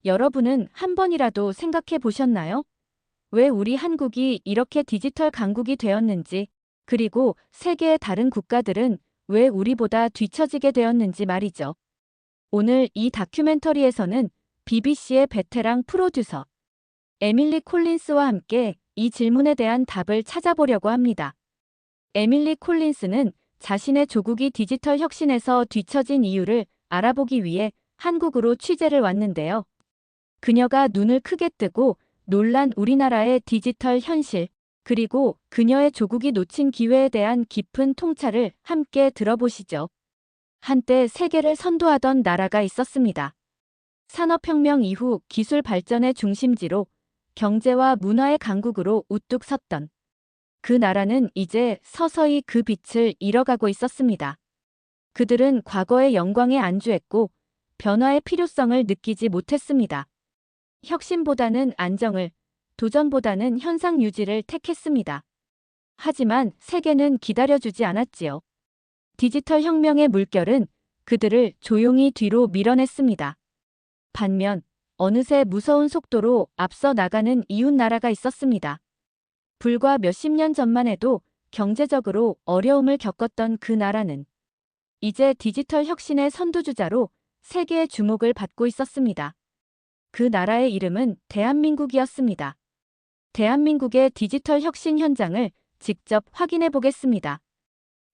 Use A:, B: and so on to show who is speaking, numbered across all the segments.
A: 여러분은 한 번이라도 생각해 보셨나요? 왜 우리 한국이 이렇게 디지털 강국이 되었는지, 그리고 세계의 다른 국가들은 왜 우리보다 뒤처지게 되었는지 말이죠. 오늘 이 다큐멘터리에서는 BBC의 베테랑 프로듀서 에밀리 콜린스와 함께 이 질문에 대한 답을 찾아보려고 합니다. 에밀리 콜린스는 자신의 조국이 디지털 혁신에서 뒤처진 이유를 알아보기 위해 한국으로 취재를 왔는데요. 그녀가 눈을 크게 뜨고 놀란 우리나라의 디지털 현실, 그리고 그녀의 조국이 놓친 기회에 대한 깊은 통찰을 함께 들어보시죠. 한때 세계를 선도하던 나라가 있었습니다. 산업혁명 이후 기술 발전의 중심지로 경제와 문화의 강국으로 우뚝 섰던 그 나라는 이제 서서히 그 빛을 잃어가고 있었습니다. 그들은 과거의 영광에 안주했고 변화의 필요성을 느끼지 못했습니다. 혁신보다는 안정을, 도전보다는 현상 유지를 택했습니다. 하지만 세계는 기다려주지 않았지요. 디지털 혁명의 물결은 그들을 조용히 뒤로 밀어냈습니다. 반면 어느새 무서운 속도로 앞서 나가는 이웃 나라가 있었습니다. 불과 몇십 년 전만 해도 경제적으로 어려움을 겪었던 그 나라는 이제 디지털 혁신의 선두주자로 세계의 주목을 받고 있었습니다. 그 나라의 이름은 대한민국이었습니다. 대한민국의 디지털 혁신 현장을 직접 확인해 보겠습니다.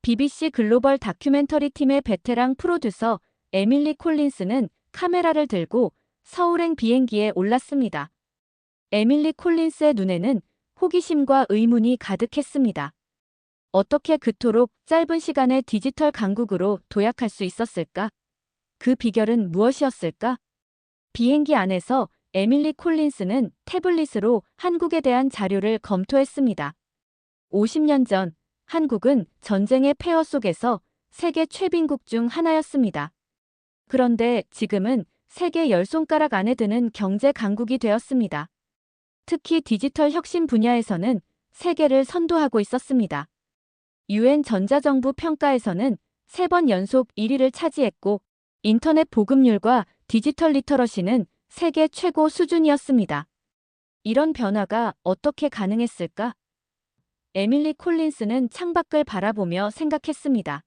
A: BBC 글로벌 다큐멘터리 팀의 베테랑 프로듀서 에밀리 콜린스는 카메라를 들고 서울행 비행기에 올랐습니다. 에밀리 콜린스의 눈에는 호기심과 의문이 가득했습니다. 어떻게 그토록 짧은 시간에 디지털 강국으로 도약할 수 있었을까? 그 비결은 무엇이었을까? 비행기 안에서 에밀리 콜린스는 태블릿으로 한국에 대한 자료를 검토했습니다. 50년 전 한국은 전쟁의 폐허 속에서 세계 최빈국 중 하나였습니다. 그런데 지금은 세계 10손가락 안에 드는 경제 강국이 되었습니다. 특히 디지털 혁신 분야에서는 세계를 선도하고 있었습니다. UN 전자정부 평가에서는 3번 연속 1위를 차지했고 인터넷 보급률과 디지털 리터러시는 세계 최고 수준이었습니다. 이런 변화가 어떻게 가능했을까? 에밀리 콜린스는 창밖을 바라보며 생각했습니다.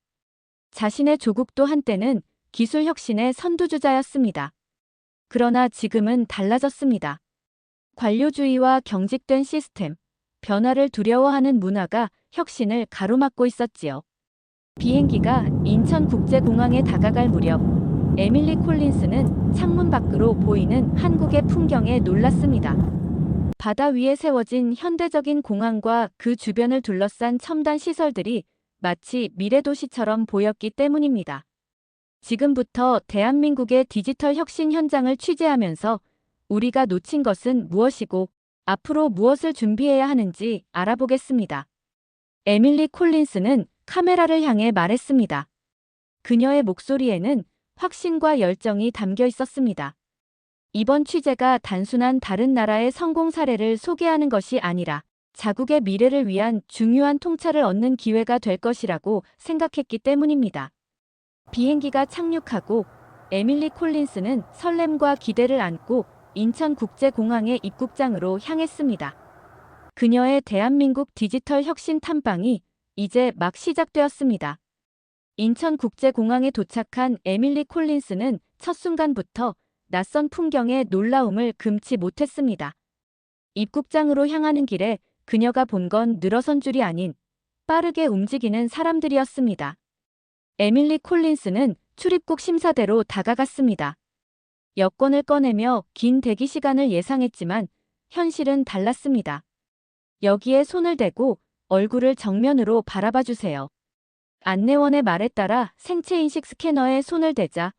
A: 자신의 조국도 한때는 기술 혁신의 선두주자였습니다. 그러나 지금은 달라졌습니다. 관료주의와 경직된 시스템, 변화를 두려워하는 문화가 혁신을 가로막고 있었지요. 비행기가 인천국제공항에 다가갈 무렵 에밀리 콜린스는 창문 밖으로 보이는 한국의 풍경에 놀랐습니다. 바다 위에 세워진 현대적인 공항과 그 주변을 둘러싼 첨단 시설들이 마치 미래도시처럼 보였기 때문입니다. 지금부터 대한민국의 디지털 혁신 현장을 취재하면서 우리가 놓친 것은 무엇이고 앞으로 무엇을 준비해야 하는지 알아보겠습니다. 에밀리 콜린스는 카메라를 향해 말했습니다. 그녀의 목소리에는 확신과 열정이 담겨 있었습니다. 이번 취재가 단순한 다른 나라의 성공 사례를 소개하는 것이 아니라 자국의 미래를 위한 중요한 통찰을 얻는 기회가 될 것이라고 생각했기 때문입니다. 비행기가 착륙하고 에밀리 콜린스는 설렘과 기대를 안고 인천국제공항의 입국장으로 향했습니다. 그녀의 대한민국 디지털 혁신 탐방이 이제 막 시작되었습니다. 인천국제공항에 도착한 에밀리 콜린스는 첫 순간부터 낯선 풍경에 놀라움을 금치 못했습니다. 입국장으로 향하는 길에 그녀가 본 건 늘어선 줄이 아닌 빠르게 움직이는 사람들이었습니다. 에밀리 콜린스는 출입국 심사대로 다가갔습니다. 여권을 꺼내며 긴 대기 시간을 예상했지만 현실은 달랐습니다. 여기에 손을 대고 얼굴을 정면으로 바라봐 주세요. 안내원의 말에 따라 생체인식 스캐너에 손을 대자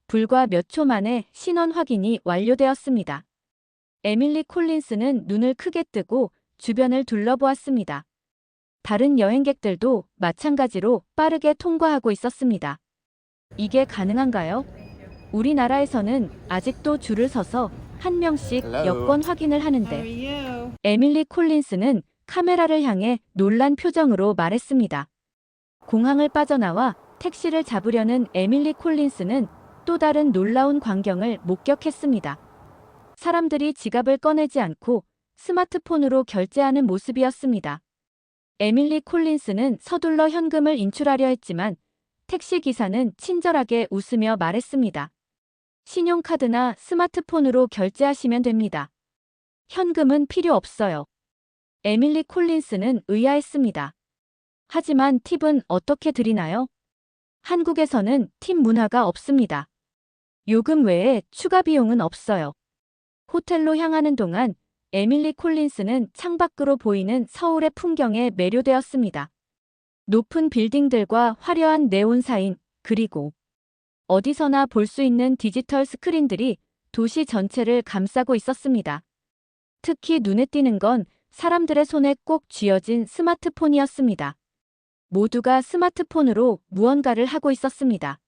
A: 불과 몇 초 만에 신원 확인이 완료되었습니다. 에밀리 콜린스는 눈을 크게 뜨고 주변을 둘러보았습니다. 다른 여행객들도 마찬가지로 빠르게 통과하고 있었습니다. 이게 가능한가요? 우리나라에서는 아직도 줄을 서서 한 명씩 여권 확인을 하는데 에밀리 콜린스는 카메라를 향해 놀란 표정으로 말했습니다. 공항을 빠져나와 택시를 잡으려는 에밀리 콜린스는 또 다른 놀라운 광경을 목격했습니다. 사람들이 지갑을 꺼내지 않고 스마트폰으로 결제하는 모습이었습니다. 에밀리 콜린스는 서둘러 현금을 인출하려 했지만 택시 기사는 친절하게 웃으며 말했습니다. 신용카드나 스마트폰으로 결제하시면 됩니다. 현금은 필요 없어요. 에밀리 콜린스는 의아했습니다. 하지만 팁은 어떻게 드리나요? 한국에서는 팁 문화가 없습니다. 요금 외에 추가 비용은 없어요. 호텔로 향하는 동안 에밀리 콜린스는 창밖으로 보이는 서울의 풍경에 매료되었습니다. 높은 빌딩들과 화려한 네온 사인, 그리고 어디서나 볼 수 있는 디지털 스크린들이 도시 전체를 감싸고 있었습니다. 특히 눈에 띄는 건 사람들의 손에 꼭 쥐어진 스마트폰이었습니다. 모두가 스마트폰으로 무언가를 하고 있었습니다.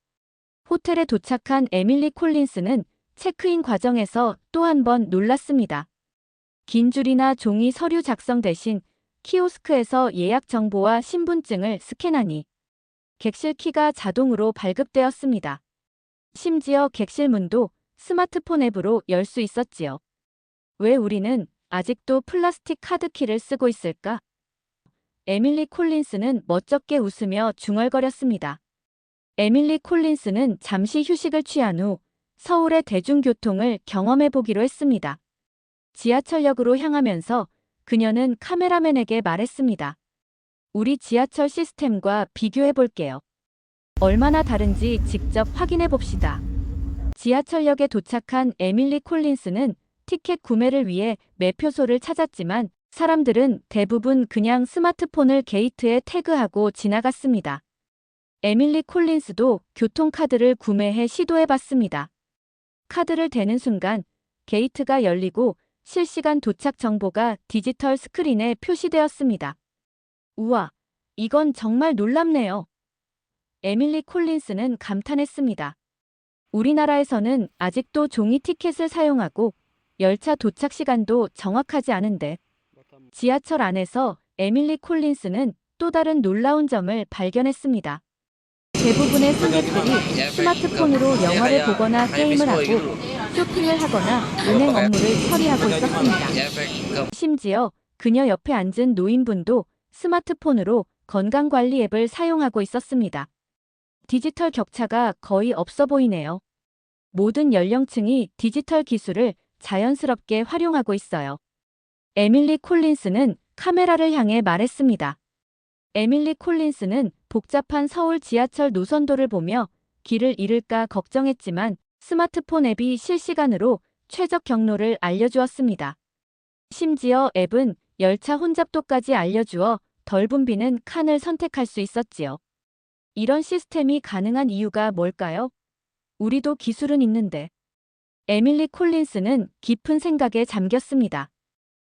A: 호텔에 도착한 에밀리 콜린스는 체크인 과정에서 또 한 번 놀랐습니다. 긴 줄이나 종이 서류 작성 대신 키오스크에서 예약 정보와 신분증을 스캔하니 객실 키가 자동으로 발급되었습니다. 심지어 객실 문도 스마트폰 앱으로 열 수 있었지요. 왜 우리는 아직도 플라스틱 카드키를 쓰고 있을까? 에밀리 콜린스는 멋쩍게 웃으며 중얼거렸습니다. 에밀리 콜린스는 잠시 휴식을 취한 후 서울의 대중교통을 경험해 보기로 했습니다. 지하철역으로 향하면서 그녀는 카메라맨에게 말했습니다. 우리 지하철 시스템과 비교해 볼게요. 얼마나 다른지 직접 확인해 봅시다. 지하철역에 도착한 에밀리 콜린스는 티켓 구매를 위해 매표소를 찾았지만 사람들은 대부분 그냥 스마트폰을 게이트에 태그하고 지나갔습니다. 에밀리 콜린스도 교통카드를 구매해 시도해 봤습니다. 카드를 대는 순간 게이트가 열리고 실시간 도착 정보가 디지털 스크린에 표시되었습니다. 우와, 이건 정말 놀랍네요. 에밀리 콜린스는 감탄했습니다. 우리나라에서는 아직도 종이 티켓을 사용하고 열차 도착 시간도 정확하지 않은데 지하철 안에서 에밀리 콜린스는 또 다른 놀라운 점을 발견했습니다. 대부분의 승객들이 스마트폰으로 영화를 보거나 게임을 하고 쇼핑을 하거나 은행 업무를 처리하고 있었습니다. 심지어 그녀 옆에 앉은 노인분도 스마트폰으로 건강관리 앱을 사용하고 있었습니다. 디지털 격차가 거의 없어 보이네요. 모든 연령층이 디지털 기술을 자연스럽게 활용하고 있어요. 에밀리 콜린스는 카메라를 향해 말했습니다. 에밀리 콜린스는 복잡한 서울 지하철 노선도를 보며 길을 잃을까 걱정했지만 스마트폰 앱이 실시간으로 최적 경로를 알려주었습니다. 심지어 앱은 열차 혼잡도까지 알려주어 덜 붐비는 칸을 선택할 수 있었지요. 이런 시스템이 가능한 이유가 뭘까요? 우리도 기술은 있는데. 에밀리 콜린스는 깊은 생각에 잠겼습니다.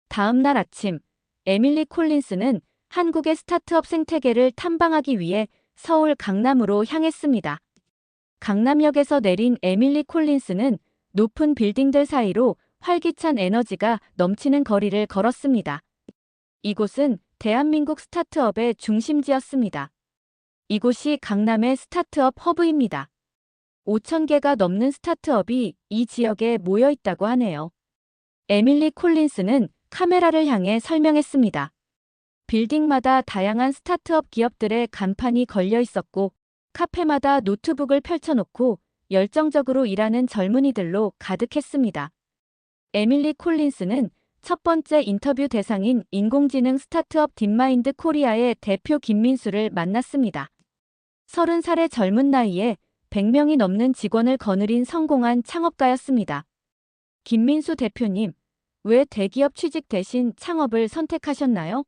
A: 다음 날 아침, 에밀리 콜린스는 한국의 스타트업 생태계를 탐방하기 위해 서울 강남으로 향했습니다. 강남역에서 내린 에밀리 콜린스는 높은 빌딩들 사이로 활기찬 에너지가 넘치는 거리를 걸었습니다. 이곳은 대한민국 스타트업의 중심지였습니다. 이곳이 강남의 스타트업 허브입니다. 5,000개가 넘는 스타트업이 이 지역에 모여 있다고 하네요. 에밀리 콜린스는 카메라를 향해 설명했습니다. 빌딩마다 다양한 스타트업 기업들의 간판이 걸려 있었고 카페마다 노트북을 펼쳐놓고 열정적으로 일하는 젊은이들로 가득했습니다. 에밀리 콜린스는 첫 번째 인터뷰 대상인 인공지능 스타트업 딥마인드 코리아의 대표 김민수를 만났습니다. 30살의 젊은 나이에 100명이 넘는 직원을 거느린 성공한 창업가였습니다. 김민수 대표님, 왜 대기업 취직 대신 창업을 선택하셨나요?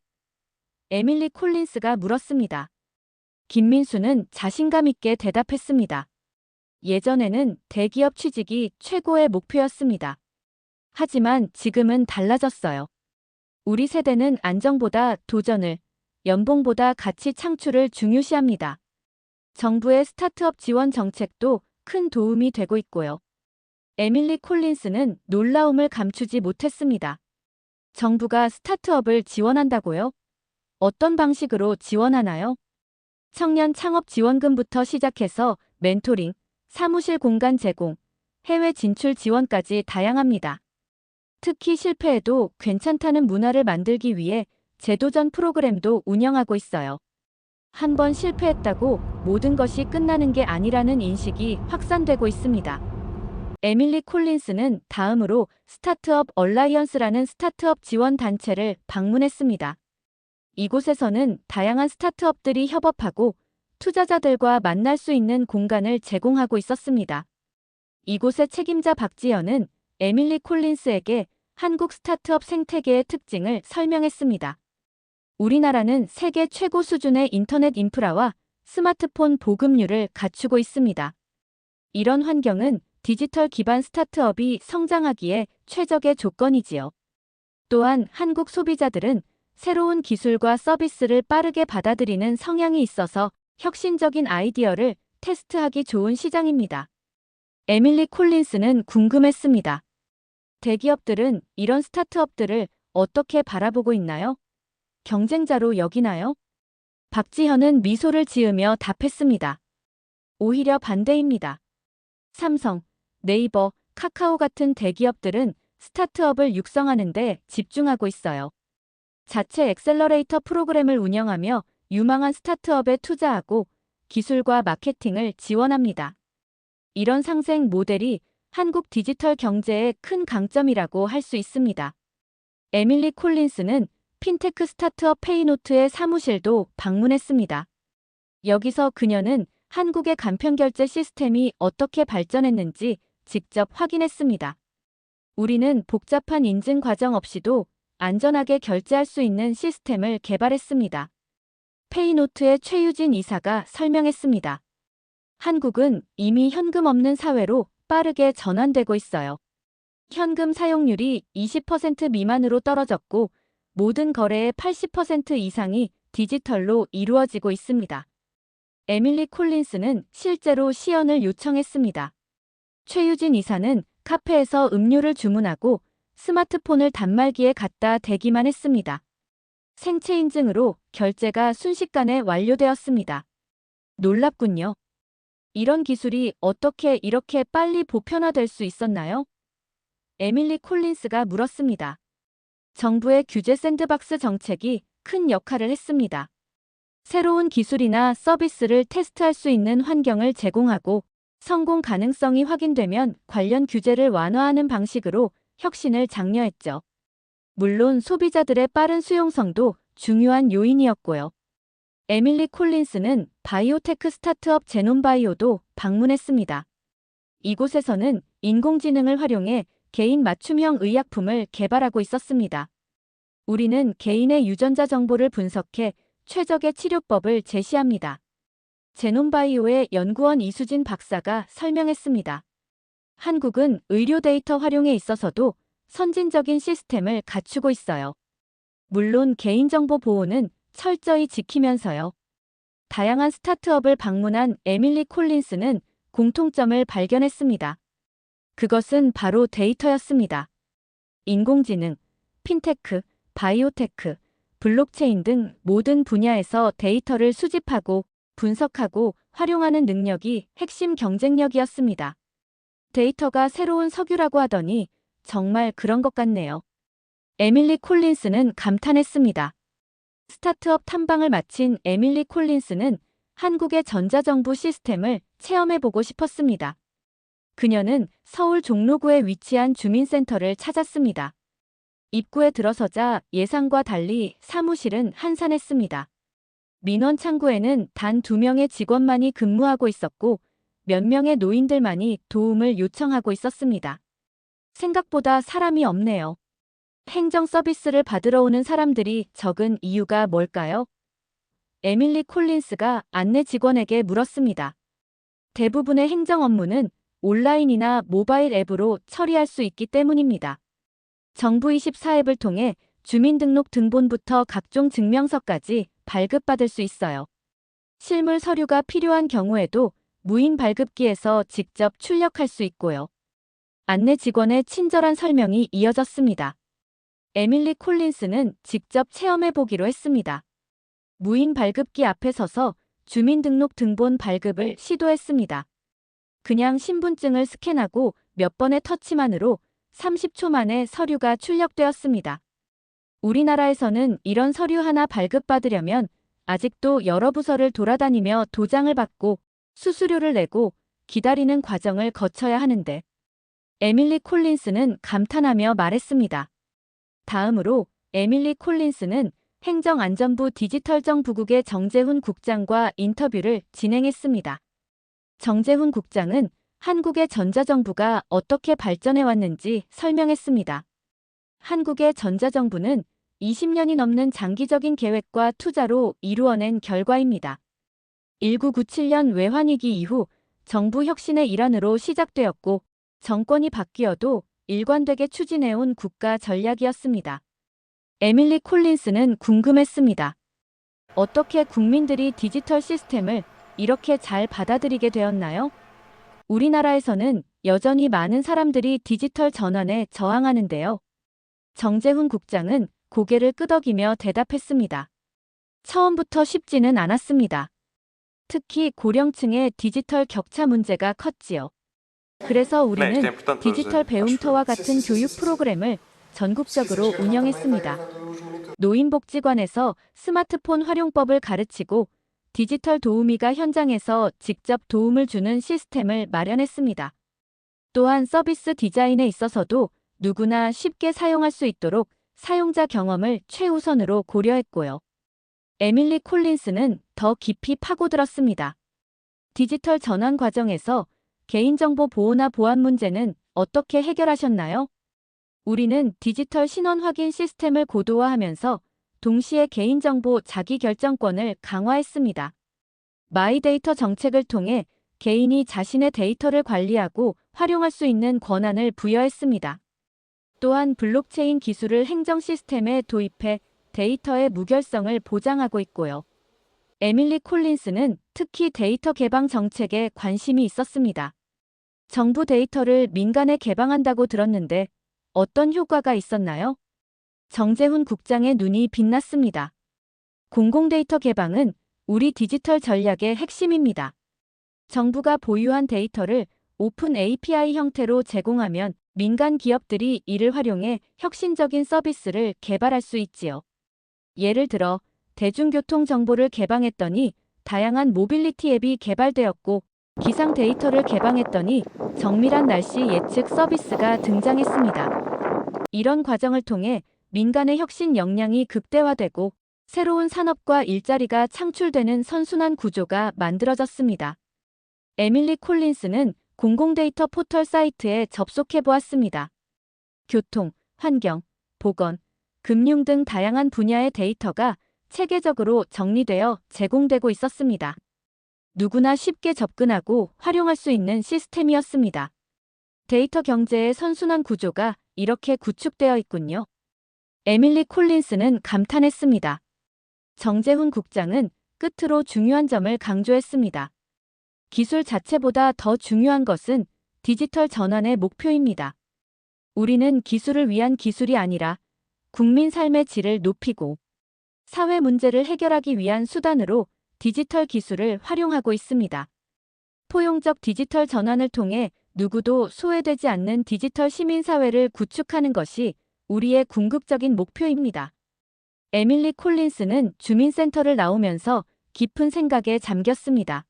A: 에밀리 콜린스가 물었습니다. 김민수는 자신감 있게 대답했습니다. 예전에는 대기업 취직이 최고의 목표였습니다. 하지만 지금은 달라졌어요. 우리 세대는 안정보다 도전을, 연봉보다 가치 창출을 중요시합니다. 정부의 스타트업 지원 정책도 큰 도움이 되고 있고요. 에밀리 콜린스는 놀라움을 감추지 못했습니다. 정부가 스타트업을 지원한다고요? 어떤 방식으로 지원하나요? 청년 창업 지원금부터 시작해서 멘토링, 사무실 공간 제공, 해외 진출 지원까지 다양합니다. 특히 실패해도 괜찮다는 문화를 만들기 위해 재도전 프로그램도 운영하고 있어요. 한 번 실패했다고 모든 것이 끝나는 게 아니라는 인식이 확산되고 있습니다. 에밀리 콜린스는 다음으로 스타트업 얼라이언스라는 스타트업 지원 단체를 방문했습니다. 이곳에서는 다양한 스타트업들이 협업하고 투자자들과 만날 수 있는 공간을 제공하고 있었습니다. 이곳의 책임자 박지연은 에밀리 콜린스에게 한국 스타트업 생태계의 특징을 설명했습니다. 우리나라는 세계 최고 수준의 인터넷 인프라와 스마트폰 보급률을 갖추고 있습니다. 이런 환경은 디지털 기반 스타트업이 성장하기에 최적의 조건이지요. 또한 한국 소비자들은 새로운 기술과 서비스를 빠르게 받아들이는 성향이 있어서 혁신적인 아이디어를 테스트하기 좋은 시장입니다. 에밀리 콜린스는 궁금했습니다. 대기업들은 이런 스타트업들을 어떻게 바라보고 있나요? 경쟁자로 여기나요? 박지현은 미소를 지으며 답했습니다. 오히려 반대입니다. 삼성, 네이버, 카카오 같은 대기업들은 스타트업을 육성하는 데 집중하고 있어요. 자체 엑셀러레이터 프로그램을 운영하며 유망한 스타트업에 투자하고 기술과 마케팅을 지원합니다. 이런 상생 모델이 한국 디지털 경제의 큰 강점이라고 할 수 있습니다. 에밀리 콜린스는 핀테크 스타트업 페이노트의 사무실도 방문했습니다. 여기서 그녀는 한국의 간편결제 시스템이 어떻게 발전했는지 직접 확인했습니다. 우리는 복잡한 인증 과정 없이도 안전하게 결제할 수 있는 시스템을 개발했습니다. 페이노트의 최유진 이사가 설명했습니다. 한국은 이미 현금 없는 사회로 빠르게 전환되고 있어요. 현금 사용률이 20% 미만으로 떨어졌고 모든 거래의 80% 이상이 디지털로 이루어지고 있습니다. 에밀리 콜린스는 실제로 시연을 요청했습니다. 최유진 이사는 카페에서 음료를 주문하고 스마트폰을 단말기에 갖다 대기만 했습니다. 생체 인증으로 결제가 순식간에 완료되었습니다. 놀랍군요. 이런 기술이 어떻게 이렇게 빨리 보편화될 수 있었나요? 에밀리 콜린스가 물었습니다. 정부의 규제 샌드박스 정책이 큰 역할을 했습니다. 새로운 기술이나 서비스를 테스트할 수 있는 환경을 제공하고 성공 가능성이 확인되면 관련 규제를 완화하는 방식으로 혁신을 장려했죠. 물론 소비자들의 빠른 수용성도 중요한 요인이었고요. 에밀리 콜린스는 바이오테크 스타트업 제논바이오도 방문했습니다. 이곳에서는 인공지능을 활용해 개인 맞춤형 의약품을 개발하고 있었습니다. 우리는 개인의 유전자 정보를 분석해 최적의 치료법을 제시합니다. 제논바이오의 연구원 이수진 박사가 설명했습니다. 한국은 의료 데이터 활용에 있어서도 선진적인 시스템을 갖추고 있어요. 물론 개인정보 보호는 철저히 지키면서요. 다양한 스타트업을 방문한 에밀리 콜린스는 공통점을 발견했습니다. 그것은 바로 데이터였습니다. 인공지능, 핀테크, 바이오테크, 블록체인 등 모든 분야에서 데이터를 수집하고 분석하고 활용하는 능력이 핵심 경쟁력이었습니다. 데이터가 새로운 석유라고 하더니 정말 그런 것 같네요. 에밀리 콜린스는 감탄했습니다. 스타트업 탐방을 마친 에밀리 콜린스는 한국의 전자정부 시스템을 체험해보고 싶었습니다. 그녀는 서울 종로구에 위치한 주민센터를 찾았습니다. 입구에 들어서자 예상과 달리 사무실은 한산했습니다. 민원 창구에는 단 2명의 직원만이 근무하고 있었고 몇 명의 노인들만이 도움을 요청하고 있었습니다. 생각보다 사람이 없네요. 행정 서비스를 받으러 오는 사람들이 적은 이유가 뭘까요? 에밀리 콜린스가 안내 직원에게 물었습니다. 대부분의 행정 업무는 온라인이나 모바일 앱으로 처리할 수 있기 때문입니다. 정부24 앱을 통해 주민등록 등본부터 각종 증명서까지 발급받을 수 있어요. 실물 서류가 필요한 경우에도 무인 발급기에서 직접 출력할 수 있고요. 안내 직원의 친절한 설명이 이어졌습니다. 에밀리 콜린스는 직접 체험해보기로 했습니다. 무인 발급기 앞에 서서 주민등록 등본 발급을 시도했습니다. 그냥 신분증을 스캔하고 몇 번의 터치만으로 30초 만에 서류가 출력되었습니다. 우리나라에서는 이런 서류 하나 발급받으려면 아직도 여러 부서를 돌아다니며 도장을 받고 수수료를 내고 기다리는 과정을 거쳐야 하는데, 에밀리 콜린스는 감탄하며 말했습니다. 다음으로 에밀리 콜린스는 행정안전부 디지털정부국의 정재훈 국장과 인터뷰를 진행했습니다. 정재훈 국장은 한국의 전자정부가 어떻게 발전해왔는지 설명했습니다. 한국의 전자정부는 20년이 넘는 장기적인 계획과 투자로 이루어낸 결과입니다. 1997년 외환위기 이후 정부 혁신의 일환으로 시작되었고, 정권이 바뀌어도 일관되게 추진해온 국가 전략이었습니다. 에밀리 콜린스는 궁금했습니다. 어떻게 국민들이 디지털 시스템을 이렇게 잘 받아들이게 되었나요? 우리나라에서는 여전히 많은 사람들이 디지털 전환에 저항하는데요. 정재훈 국장은 고개를 끄덕이며 대답했습니다. 처음부터 쉽지는 않았습니다. 특히 고령층의 디지털 격차 문제가 컸지요. 그래서 우리는 디지털 배움터와 같은 교육 프로그램을 전국적으로 운영했습니다. 노인복지관에서 스마트폰 활용법을 가르치고 디지털 도우미가 현장에서 직접 도움을 주는 시스템을 마련했습니다. 또한 서비스 디자인에 있어서도 누구나 쉽게 사용할 수 있도록 사용자 경험을 최우선으로 고려했고요. 에밀리 콜린스는 더 깊이 파고들었습니다. 디지털 전환 과정에서 개인정보 보호나 보안 문제는 어떻게 해결하셨나요? 우리는 디지털 신원 확인 시스템을 고도화하면서 동시에 개인정보 자기결정권을 강화했습니다. 마이데이터 정책을 통해 개인이 자신의 데이터를 관리하고 활용할 수 있는 권한을 부여했습니다. 또한 블록체인 기술을 행정 시스템에 도입해 데이터의 무결성을 보장하고 있고요. 에밀리 콜린스는 특히 데이터 개방 정책에 관심이 있었습니다. 정부 데이터를 민간에 개방한다고 들었는데 어떤 효과가 있었나요? 정재훈 국장의 눈이 빛났습니다. 공공데이터 개방은 우리 디지털 전략의 핵심입니다. 정부가 보유한 데이터를 오픈 API 형태로 제공하면 민간 기업들이 이를 활용해 혁신적인 서비스를 개발할 수 있지요. 예를 들어 대중교통 정보를 개방했더니 다양한 모빌리티 앱이 개발되었고, 기상 데이터를 개방했더니 정밀한 날씨 예측 서비스가 등장했습니다. 이런 과정을 통해 민간의 혁신 역량이 극대화되고 새로운 산업과 일자리가 창출되는 선순환 구조가 만들어졌습니다. 에밀리 콜린스는 공공데이터 포털 사이트에 접속해 보았습니다. 교통, 환경, 보건, 금융 등 다양한 분야의 데이터가 체계적으로 정리되어 제공되고 있었습니다. 누구나 쉽게 접근하고 활용할 수 있는 시스템이었습니다. 데이터 경제의 선순환 구조가 이렇게 구축되어 있군요. 에밀리 콜린스는 감탄했습니다. 정재훈 국장은 끝으로 중요한 점을 강조했습니다. 기술 자체보다 더 중요한 것은 디지털 전환의 목표입니다. 우리는 기술을 위한 기술이 아니라 국민 삶의 질을 높이고 사회 문제를 해결하기 위한 수단으로 디지털 기술을 활용하고 있습니다. 포용적 디지털 전환을 통해 누구도 소외되지 않는 디지털 시민사회를 구축하는 것이 우리의 궁극적인 목표입니다. 에밀리 콜린스는 주민센터를 나오면서 깊은 생각에 잠겼습니다.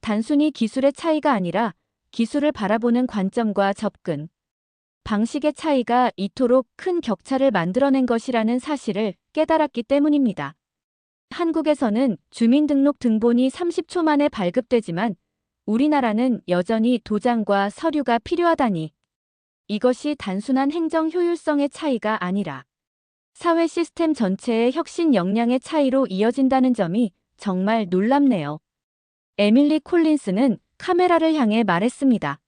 A: 단순히 기술의 차이가 아니라 기술을 바라보는 관점과 접근, 방식의 차이가 이토록 큰 격차를 만들어낸 것이라는 사실을 깨달았기 때문입니다. 한국에서는 주민등록 등본이 30초 만에 발급되지만 우리나라는 여전히 도장과 서류가 필요하다니, 이것이 단순한 행정 효율성의 차이가 아니라 사회 시스템 전체의 혁신 역량의 차이로 이어진다는 점이 정말 놀랍네요. 에밀리 콜린스는 카메라를 향해 말했습니다.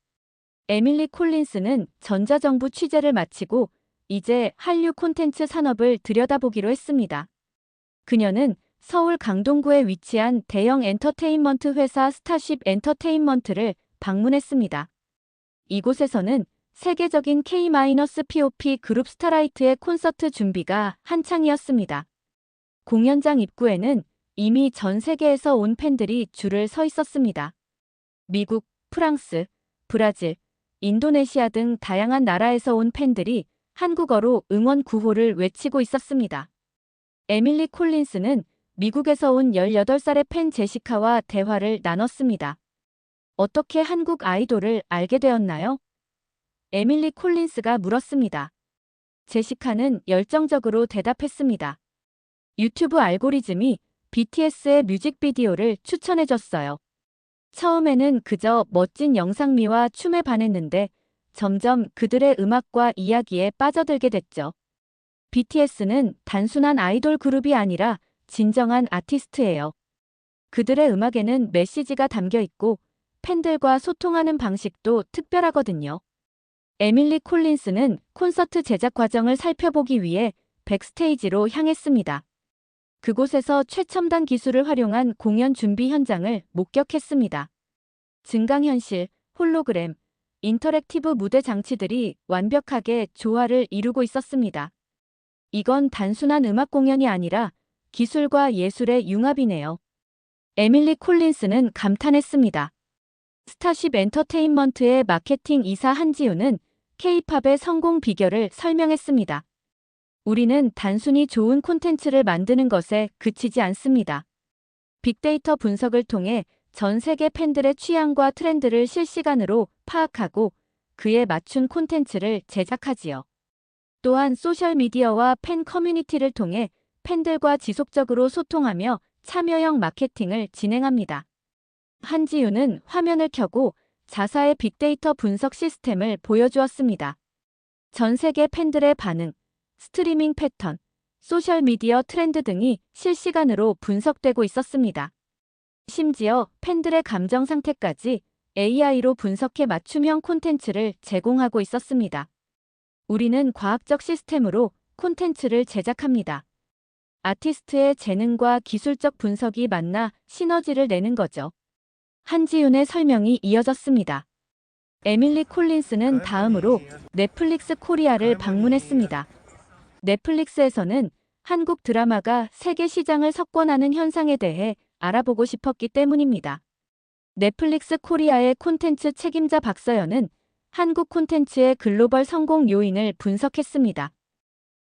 A: 에밀리 콜린스는 전자정부 취재를 마치고 이제 한류 콘텐츠 산업을 들여다보기로 했습니다. 그녀는 서울 강동구에 위치한 대형 엔터테인먼트 회사 스타쉽 엔터테인먼트를 방문했습니다. 이곳에서는 세계적인 K-POP 그룹 스타라이트의 콘서트 준비가 한창이었습니다. 공연장 입구에는 이미 전 세계에서 온 팬들이 줄을 서 있었습니다. 미국, 프랑스, 브라질, 인도네시아 등 다양한 나라에서 온 팬들이 한국어로 응원 구호를 외치고 있었습니다. 에밀리 콜린스는 미국에서 온 18살의 팬 제시카와 대화를 나눴습니다. 어떻게 한국 아이돌을 알게 되었나요? 에밀리 콜린스가 물었습니다. 제시카는 열정적으로 대답했습니다. 유튜브 알고리즘이 BTS의 뮤직비디오를 추천해줬어요. 처음에는 그저 멋진 영상미와 춤에 반했는데 점점 그들의 음악과 이야기에 빠져들게 됐죠. BTS는 단순한 아이돌 그룹이 아니라 진정한 아티스트예요. 그들의 음악에는 메시지가 담겨 있고 팬들과 소통하는 방식도 특별하거든요. 에밀리 콜린스는 콘서트 제작 과정을 살펴보기 위해 백스테이지로 향했습니다. 그곳에서 최첨단 기술을 활용한 공연 준비 현장을 목격했습니다. 증강현실, 홀로그램, 인터랙티브 무대 장치들이 완벽하게 조화를 이루고 있었습니다. 이건 단순한 음악 공연이 아니라 기술과 예술의 융합이네요. 에밀리 콜린스는 감탄했습니다. 스타쉽 엔터테인먼트의 마케팅 이사 한지우는 K-팝의 성공 비결을 설명했습니다. 우리는 단순히 좋은 콘텐츠를 만드는 것에 그치지 않습니다. 빅데이터 분석을 통해 전 세계 팬들의 취향과 트렌드를 실시간으로 파악하고 그에 맞춘 콘텐츠를 제작하지요. 또한 소셜미디어와 팬 커뮤니티를 통해 팬들과 지속적으로 소통하며 참여형 마케팅을 진행합니다. 한지우는 화면을 켜고 자사의 빅데이터 분석 시스템을 보여주었습니다. 전 세계 팬들의 반응, 스트리밍 패턴, 소셜미디어 트렌드 등이 실시간으로 분석되고 있었습니다. 심지어 팬들의 감정 상태까지 AI로 분석해 맞춤형 콘텐츠를 제공하고 있었습니다. 우리는 과학적 시스템으로 콘텐츠를 제작합니다. 아티스트의 재능과 기술적 분석이 만나 시너지를 내는 거죠. 한지윤의 설명이 이어졌습니다. 에밀리 콜린스는 다음으로 넷플릭스 코리아를 방문했습니다. 넷플릭스에서는 한국 드라마가 세계 시장을 석권하는 현상에 대해 알아보고 싶었기 때문입니다. 넷플릭스 코리아의 콘텐츠 책임자 박서연은 한국 콘텐츠의 글로벌 성공 요인을 분석했습니다.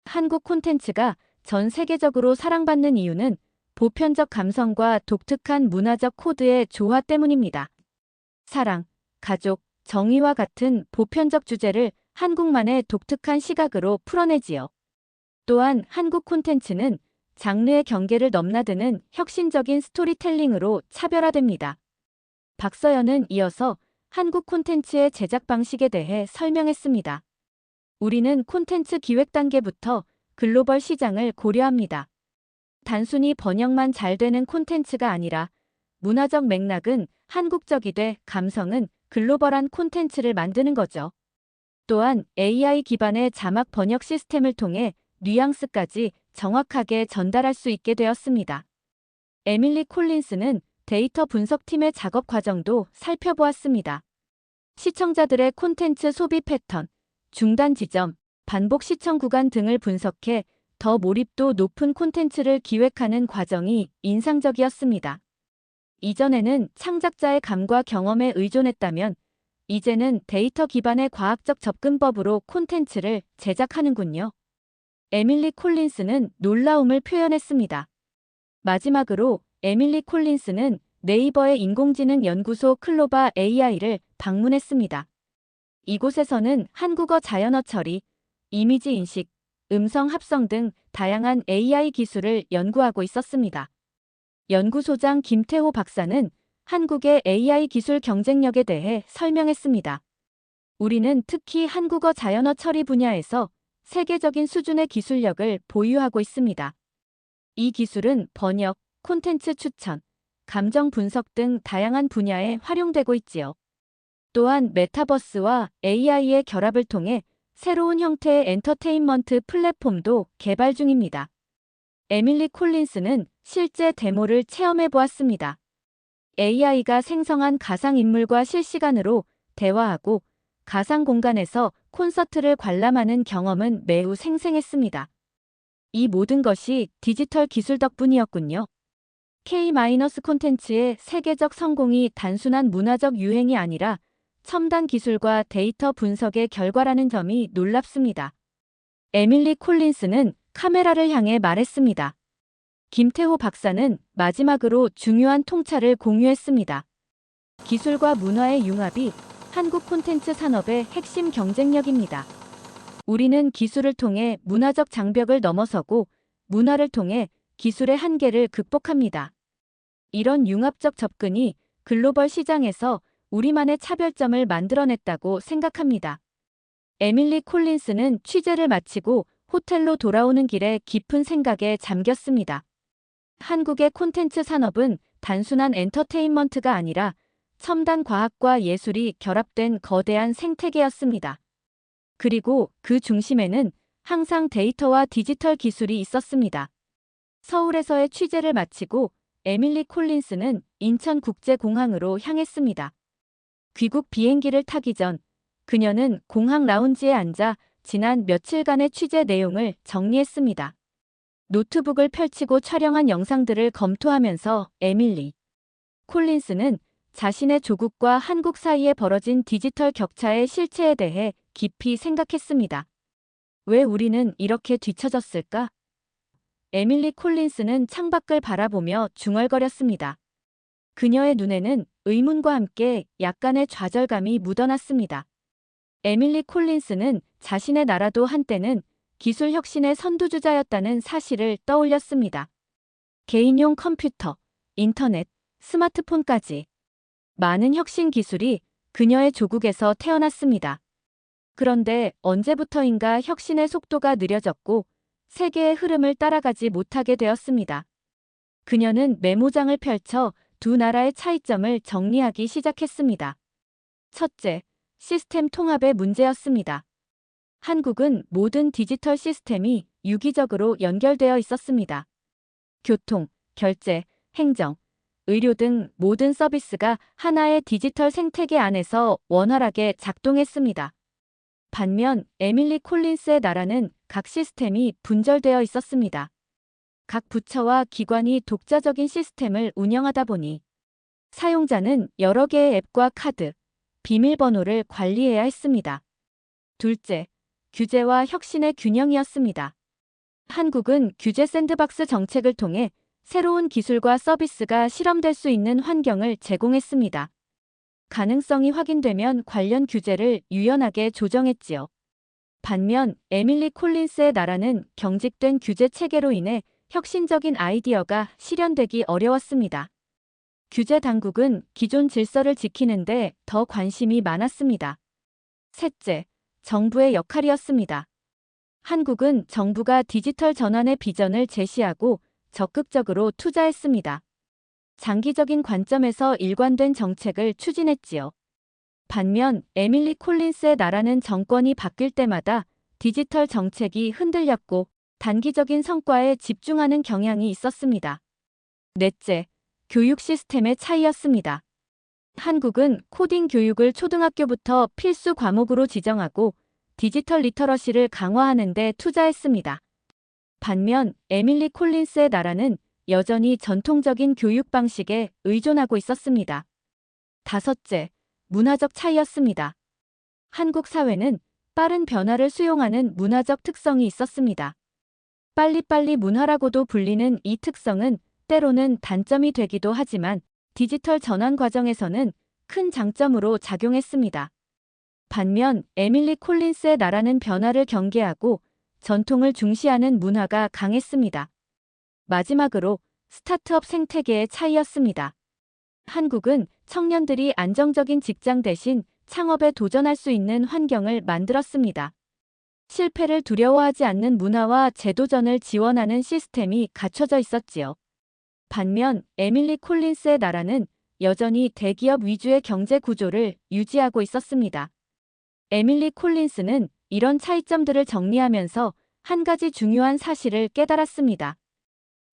A: 한국 콘텐츠가 전 세계적으로 사랑받는 이유는 보편적 감성과 독특한 문화적 코드의 조화 때문입니다. 사랑, 가족, 정의와 같은 보편적 주제를 한국만의 독특한 시각으로 풀어내지요. 또한 한국 콘텐츠는 장르의 경계를 넘나드는 혁신적인 스토리텔링으로 차별화됩니다. 박서연은 이어서 한국 콘텐츠의 제작 방식에 대해 설명했습니다. 우리는 콘텐츠 기획 단계부터 글로벌 시장을 고려합니다. 단순히 번역만 잘 되는 콘텐츠가 아니라 문화적 맥락은 한국적이되 감성은 글로벌한 콘텐츠를 만드는 거죠. 또한 AI 기반의 자막 번역 시스템을 통해 뉘앙스까지 정확하게 전달할 수 있게 되었습니다. 에밀리 콜린스는 데이터 분석팀의 작업 과정도 살펴보았습니다. 시청자들의 콘텐츠 소비 패턴, 중단 지점, 반복 시청 구간 등을 분석해 더 몰입도 높은 콘텐츠를 기획하는 과정이 인상적이었습니다. 이전에는 창작자의 감과 경험에 의존했다면 이제는 데이터 기반의 과학적 접근법으로 콘텐츠를 제작하는군요. 에밀리 콜린스는 놀라움을 표현했습니다. 마지막으로 에밀리 콜린스는 네이버의 인공지능 연구소 클로바 AI를 방문했습니다. 이곳에서는 한국어 자연어 처리, 이미지 인식, 음성 합성 등 다양한 AI 기술을 연구하고 있었습니다. 연구소장 김태호 박사는 한국의 AI 기술 경쟁력에 대해 설명했습니다. 우리는 특히 한국어 자연어 처리 분야에서 세계적인 수준의 기술력을 보유하고 있습니다. 이 기술은 번역, 콘텐츠 추천, 감정 분석 등 다양한 분야에 활용되고 있지요. 또한 메타버스와 AI의 결합을 통해 새로운 형태의 엔터테인먼트 플랫폼도 개발 중입니다. 에밀리 콜린스는 실제 데모를 체험해 보았습니다. AI가 생성한 가상인물과 실시간으로 대화하고 가상 공간에서 콘서트를 관람하는 경험은 매우 생생했습니다. 이 모든 것이 디지털 기술 덕분이었군요. K- 콘텐츠의 세계적 성공이 단순한 문화적 유행이 아니라 첨단 기술과 데이터 분석의 결과라는 점이 놀랍습니다. 에밀리 콜린스는 카메라를 향해 말했습니다. 김태호 박사는 마지막으로 중요한 통찰을 공유했습니다. 기술과 문화의 융합이 한국 콘텐츠 산업의 핵심 경쟁력입니다. 우리는 기술을 통해 문화적 장벽을 넘어서고 문화를 통해 기술의 한계를 극복합니다. 이런 융합적 접근이 글로벌 시장에서 우리만의 차별점을 만들어냈다고 생각합니다. 에밀리 콜린스는 취재를 마치고 호텔로 돌아오는 길에 깊은 생각에 잠겼습니다. 한국의 콘텐츠 산업은 단순한 엔터테인먼트가 아니라 첨단 과학과 예술이 결합된 거대한 생태계였습니다. 그리고 그 중심에는 항상 데이터와 디지털 기술이 있었습니다. 서울에서의 취재를 마치고 에밀리 콜린스는 인천국제공항으로 향했습니다. 귀국 비행기를 타기 전 그녀는 공항 라운지에 앉아 지난 며칠간의 취재 내용을 정리했습니다. 노트북을 펼치고 촬영한 영상들을 검토하면서 에밀리 콜린스는 자신의 조국과 한국 사이에 벌어진 디지털 격차의 실체에 대해 깊이 생각했습니다. 왜 우리는 이렇게 뒤처졌을까? 에밀리 콜린스는 창밖을 바라보며 중얼거렸습니다. 그녀의 눈에는 의문과 함께 약간의 좌절감이 묻어났습니다. 에밀리 콜린스는 자신의 나라도 한때는 기술 혁신의 선두주자였다는 사실을 떠올렸습니다. 개인용 컴퓨터, 인터넷, 스마트폰까지 많은 혁신 기술이 그녀의 조국에서 태어났습니다. 그런데 언제부터인가 혁신의 속도가 느려졌고 세계의 흐름을 따라가지 못하게 되었습니다. 그녀는 메모장을 펼쳐 두 나라의 차이점을 정리하기 시작했습니다. 첫째, 시스템 통합의 문제였습니다. 한국은 모든 디지털 시스템이 유기적으로 연결되어 있었습니다. 교통, 결제, 행정, 의료 등 모든 서비스가 하나의 디지털 생태계 안에서 원활하게 작동했습니다. 반면 에밀리 콜린스의 나라는 각 시스템이 분절되어 있었습니다. 각 부처와 기관이 독자적인 시스템을 운영하다 보니 사용자는 여러 개의 앱과 카드, 비밀번호를 관리해야 했습니다. 둘째, 규제와 혁신의 균형이었습니다. 한국은 규제 샌드박스 정책을 통해 새로운 기술과 서비스가 실험될 수 있는 환경을 제공했습니다. 가능성이 확인되면 관련 규제를 유연하게 조정했지요. 반면 에밀리 콜린스의 나라는 경직된 규제 체계로 인해 혁신적인 아이디어가 실현되기 어려웠습니다. 규제 당국은 기존 질서를 지키는데 더 관심이 많았습니다. 셋째, 정부의 역할이었습니다. 한국은 정부가 디지털 전환의 비전을 제시하고 적극적으로 투자했습니다. 장기적인 관점에서 일관된 정책을 추진했지요. 반면 에밀리 콜린스의 나라는 정권이 바뀔 때마다 디지털 정책이 흔들렸고 단기적인 성과에 집중하는 경향이 있었습니다. 넷째, 교육 시스템의 차이였습니다. 한국은 코딩 교육을 초등학교부터 필수 과목으로 지정하고 디지털 리터러시를 강화하는 데 투자했습니다. 반면 에밀리 콜린스의 나라는 여전히 전통적인 교육 방식에 의존하고 있었습니다. 다섯째, 문화적 차이였습니다. 한국 사회는 빠른 변화를 수용하는 문화적 특성이 있었습니다. 빨리빨리 문화라고도 불리는 이 특성은 때로는 단점이 되기도 하지만 디지털 전환 과정에서는 큰 장점으로 작용했습니다. 반면 에밀리 콜린스의 나라는 변화를 경계하고 전통을 중시하는 문화가 강했습니다. 마지막으로 스타트업 생태계의 차이였습니다. 한국은 청년들이 안정적인 직장 대신 창업에 도전할 수 있는 환경을 만들었습니다. 실패를 두려워하지 않는 문화와 제도전을 지원하는 시스템이 갖춰져 있었지요. 반면 에밀리 콜린스의 나라는 여전히 대기업 위주의 경제 구조를 유지하고 있었습니다. 에밀리 콜린스는 이런 차이점들을 정리하면서 한 가지 중요한 사실을 깨달았습니다.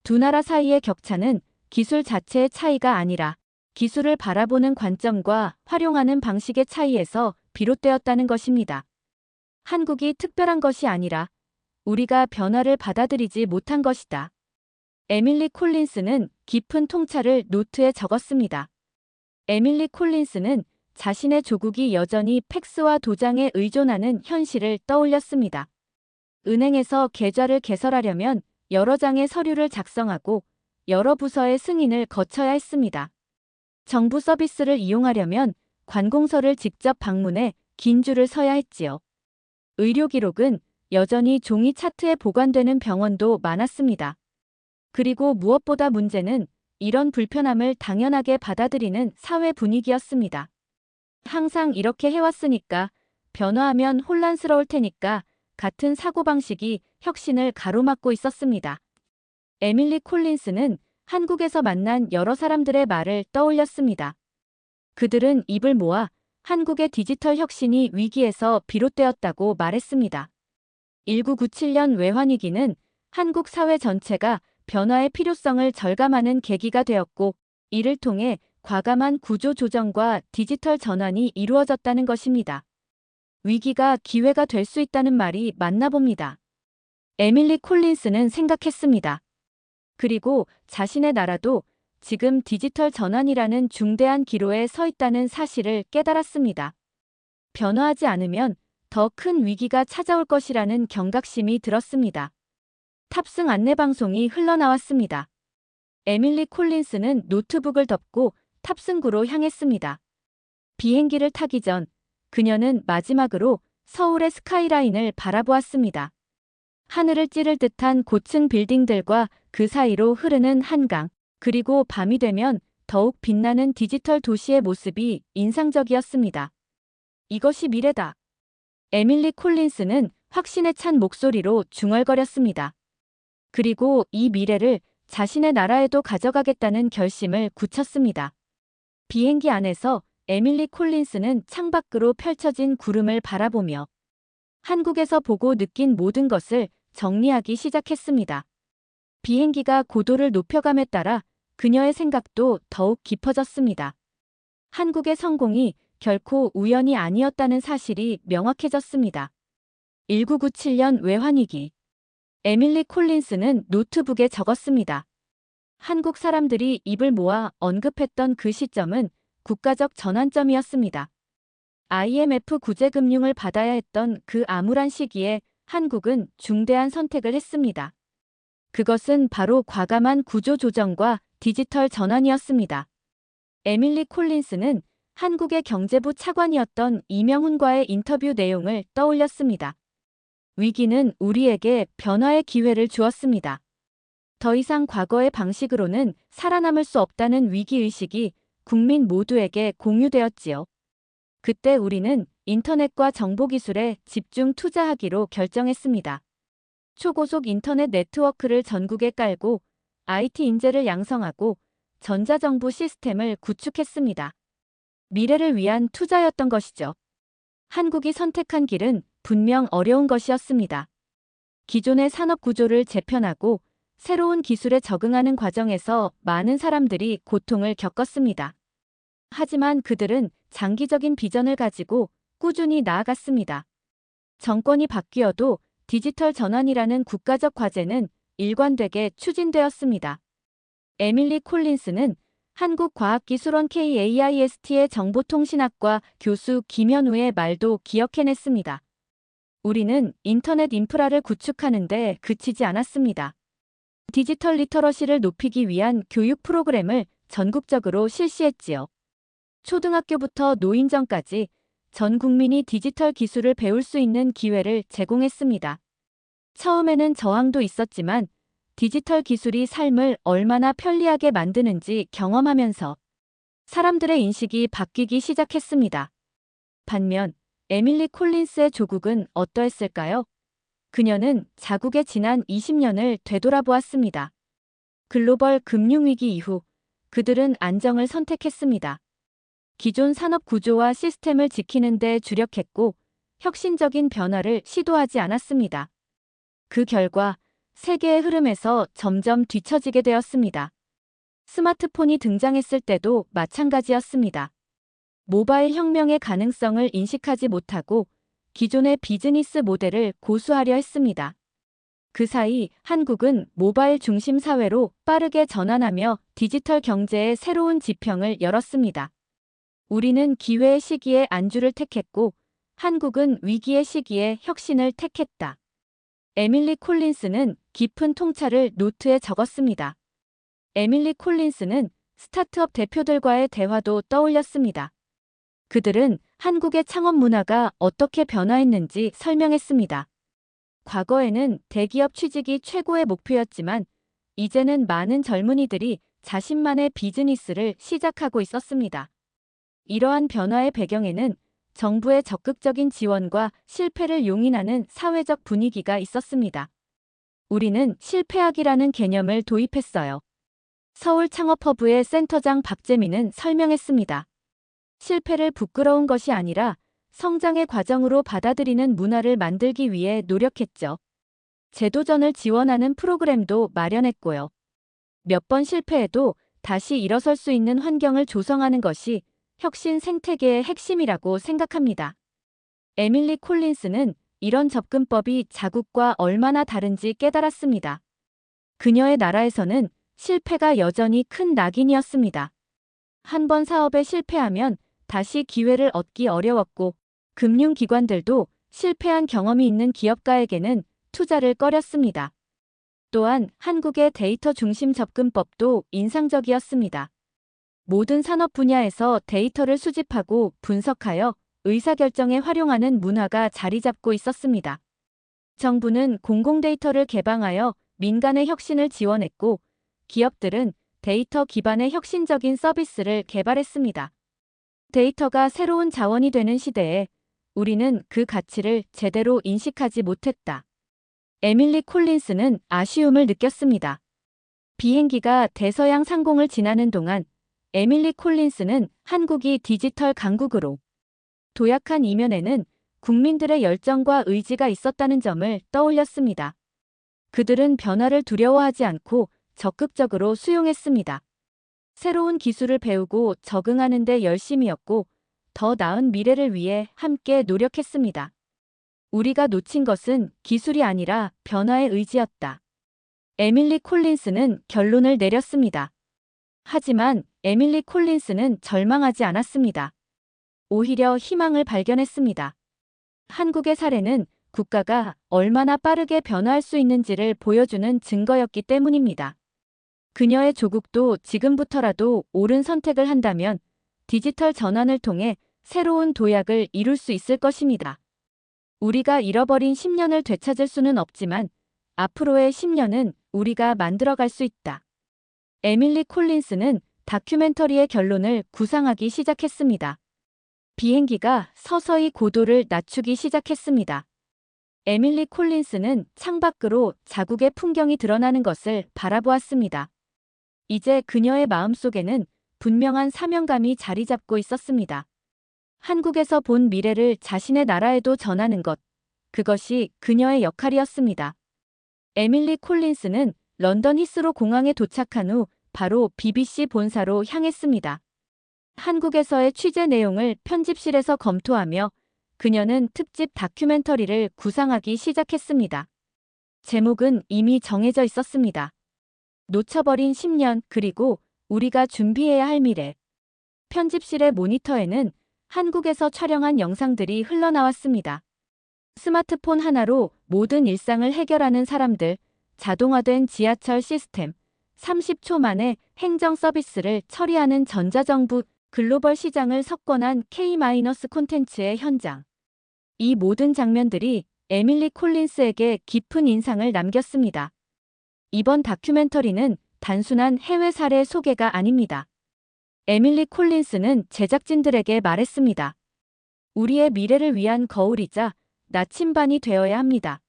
A: 두 나라 사이의 격차는 기술 자체의 차이가 아니라 기술을 바라보는 관점과 활용하는 방식의 차이에서 비롯되었다는 것입니다. 한국이 특별한 것이 아니라 우리가 변화를 받아들이지 못한 것이다. 에밀리 콜린스는 깊은 통찰을 노트에 적었습니다. 에밀리 콜린스는 자신의 조국이 여전히 팩스와 도장에 의존하는 현실을 떠올렸습니다. 은행에서 계좌를 개설하려면 여러 장의 서류를 작성하고 여러 부서의 승인을 거쳐야 했습니다. 정부 서비스를 이용하려면 관공서를 직접 방문해 긴 줄을 서야 했지요. 의료 기록은 여전히 종이 차트에 보관되는 병원도 많았습니다. 그리고 무엇보다 문제는 이런 불편함을 당연하게 받아들이는 사회 분위기였습니다. 항상 이렇게 해왔으니까 변화하면 혼란스러울 테니까 같은 사고방식이 혁신을 가로막고 있었습니다. 에밀리 콜린스는 한국에서 만난 여러 사람들의 말을 떠올렸습니다. 그들은 입을 모아 한국의 디지털 혁신이 위기에서 비롯되었다고 말했습니다. 1997년 외환위기는 한국 사회 전체가 변화의 필요성을 절감하는 계기가 되었고, 이를 통해 과감한 구조 조정과 디지털 전환이 이루어졌다는 것입니다. 위기가 기회가 될 수 있다는 말이 맞나 봅니다. 에밀리 콜린스는 생각했습니다. 그리고 자신의 나라도 지금 디지털 전환이라는 중대한 기로에 서 있다는 사실을 깨달았습니다. 변화하지 않으면 더 큰 위기가 찾아올 것이라는 경각심이 들었습니다. 탑승 안내방송이 흘러나왔습니다. 에밀리 콜린스는 노트북을 덮고 탑승구로 향했습니다. 비행기를 타기 전 그녀는 마지막으로 서울의 스카이라인을 바라보았습니다. 하늘을 찌를 듯한 고층 빌딩들과 그 사이로 흐르는 한강, 그리고 밤이 되면 더욱 빛나는 디지털 도시의 모습이 인상적이었습니다. 이것이 미래다. 에밀리 콜린스는 확신에 찬 목소리로 중얼거렸습니다. 그리고 이 미래를 자신의 나라에도 가져가겠다는 결심을 굳혔습니다. 비행기 안에서 에밀리 콜린스는 창밖으로 펼쳐진 구름을 바라보며 한국에서 보고 느낀 모든 것을 정리하기 시작했습니다. 비행기가 고도를 높여감에 따라 그녀의 생각도 더욱 깊어졌습니다. 한국의 성공이 결코 우연이 아니었다는 사실이 명확해졌습니다. 1997년 외환위기. 에밀리 콜린스는 노트북에 적었습니다. 한국 사람들이 입을 모아 언급했던 그 시점은 국가적 전환점이었습니다. IMF 구제금융을 받아야 했던 그 암울한 시기에 한국은 중대한 선택을 했습니다. 그것은 바로 과감한 구조조정과 디지털 전환이었습니다. 에밀리 콜린스는 한국의 경제부 차관이었던 이명훈과의 인터뷰 내용을 떠올렸습니다. 위기는 우리에게 변화의 기회를 주었습니다. 더 이상 과거의 방식으로는 살아남을 수 없다는 위기의식이 국민 모두에게 공유되었지요. 그때 우리는 인터넷과 정보기술에 집중 투자하기로 결정했습니다. 초고속 인터넷 네트워크를 전국에 깔고 IT 인재를 양성하고 전자정부 시스템을 구축했습니다. 미래를 위한 투자였던 것이죠. 한국이 선택한 길은 분명 어려운 것이었습니다. 기존의 산업 구조를 재편하고 새로운 기술에 적응하는 과정에서 많은 사람들이 고통을 겪었습니다. 하지만 그들은 장기적인 비전을 가지고 꾸준히 나아갔습니다. 정권이 바뀌어도 디지털 전환이라는 국가적 과제는 일관되게 추진되었습니다. 에밀리 콜린스는 한국과학기술원 KAIST의 정보통신학과 교수 김현우의 말도 기억해냈습니다. 우리는 인터넷 인프라를 구축하는 데 그치지 않았습니다. 디지털 리터러시를 높이기 위한 교육 프로그램을 전국적으로 실시했지요. 초등학교부터 노인정까지 전 국민이 디지털 기술을 배울 수 있는 기회를 제공했습니다. 처음에는 저항도 있었지만 디지털 기술이 삶을 얼마나 편리하게 만드는지 경험하면서 사람들의 인식이 바뀌기 시작했습니다. 반면 에밀리 콜린스의 조국은 어떠했을까요? 그녀는 자국의 지난 20년을 되돌아보았습니다. 글로벌 금융위기 이후 그들은 안정을 선택했습니다. 기존 산업 구조와 시스템을 지키는 데 주력했고 혁신적인 변화를 시도하지 않았습니다. 그 결과 세계의 흐름에서 점점 뒤처지게 되었습니다. 스마트폰이 등장했을 때도 마찬가지였습니다. 모바일 혁명의 가능성을 인식하지 못하고 기존의 비즈니스 모델을 고수하려 했습니다. 그 사이 한국은 모바일 중심 사회로 빠르게 전환하며 디지털 경제의 새로운 지평을 열었습니다. 우리는 기회의 시기에 안주를 택했고 한국은 위기의 시기에 혁신을 택했다. 에밀리 콜린스는 깊은 통찰을 노트에 적었습니다. 에밀리 콜린스는 스타트업 대표들과의 대화도 떠올렸습니다. 그들은 한국의 창업 문화가 어떻게 변화했는지 설명했습니다. 과거에는 대기업 취직이 최고의 목표였지만 이제는 많은 젊은이들이 자신만의 비즈니스를 시작하고 있었습니다. 이러한 변화의 배경에는 정부의 적극적인 지원과 실패를 용인하는 사회적 분위기가 있었습니다. 우리는 실패학이라는 개념을 도입했어요. 서울 창업허브의 센터장 박재민은 설명했습니다. 실패를 부끄러운 것이 아니라 성장의 과정으로 받아들이는 문화를 만들기 위해 노력했죠. 재도전을 지원하는 프로그램도 마련했고요. 몇 번 실패해도 다시 일어설 수 있는 환경을 조성하는 것이 혁신 생태계의 핵심이라고 생각합니다. 에밀리 콜린스는 이런 접근법이 자국과 얼마나 다른지 깨달았습니다. 그녀의 나라에서는 실패가 여전히 큰 낙인이었습니다. 한 번 사업에 실패하면 다시 기회를 얻기 어려웠고 금융기관들도 실패한 경험이 있는 기업가에게는 투자를 꺼렸습니다. 또한 한국의 데이터 중심 접근법도 인상적이었습니다. 모든 산업 분야에서 데이터를 수집하고 분석하여 의사결정에 활용하는 문화가 자리 잡고 있었습니다. 정부는 공공 데이터를 개방하여 민간의 혁신을 지원했고 기업들은 데이터 기반의 혁신적인 서비스를 개발했습니다. 데이터가 새로운 자원이 되는 시대에 우리는 그 가치를 제대로 인식하지 못했다. 에밀리 콜린스는 아쉬움을 느꼈습니다. 비행기가 대서양 상공을 지나는 동안 에밀리 콜린스는 한국이 디지털 강국으로 도약한 이면에는 국민들의 열정과 의지가 있었다는 점을 떠올렸습니다. 그들은 변화를 두려워하지 않고 적극적으로 수용했습니다. 새로운 기술을 배우고 적응하는 데 열심이었고 더 나은 미래를 위해 함께 노력했습니다. 우리가 놓친 것은 기술이 아니라 변화의 의지였다. 에밀리 콜린스는 결론을 내렸습니다. 하지만 에밀리 콜린스는 절망하지 않았습니다. 오히려 희망을 발견했습니다. 한국의 사례는 국가가 얼마나 빠르게 변화할 수 있는지를 보여주는 증거였기 때문입니다. 그녀의 조국도 지금부터라도 옳은 선택을 한다면 디지털 전환을 통해 새로운 도약을 이룰 수 있을 것입니다. 우리가 잃어버린 10년을 되찾을 수는 없지만 앞으로의 10년은 우리가 만들어갈 수 있다. 에밀리 콜린스는 다큐멘터리의 결론을 구상하기 시작했습니다. 비행기가 서서히 고도를 낮추기 시작했습니다. 에밀리 콜린스는 창밖으로 자국의 풍경이 드러나는 것을 바라보았습니다. 이제 그녀의 마음속에는 분명한 사명감이 자리 잡고 있었습니다. 한국에서 본 미래를 자신의 나라에도 전하는 것, 그것이 그녀의 역할이었습니다. 에밀리 콜린스는 런던 히스로 공항에 도착한 후 바로 BBC 본사로 향했습니다. 한국에서의 취재 내용을 편집실에서 검토하며 그녀는 특집 다큐멘터리를 구상하기 시작했습니다. 제목은 이미 정해져 있었습니다. 놓쳐버린 10년 그리고 우리가 준비해야 할 미래. 편집실의 모니터에는 한국에서 촬영한 영상들이 흘러나왔습니다. 스마트폰 하나로 모든 일상을 해결하는 사람들, 자동화된 지하철 시스템, 30초 만에 행정 서비스를 처리하는 전자정부, 글로벌 시장을 석권한 K-콘텐츠의 현장. 이 모든 장면들이 에밀리 콜린스에게 깊은 인상을 남겼습니다. 이번 다큐멘터리는 단순한 해외 사례 소개가 아닙니다. 에밀리 콜린스는 제작진들에게 말했습니다. 우리의 미래를 위한 거울이자 나침반이 되어야 합니다.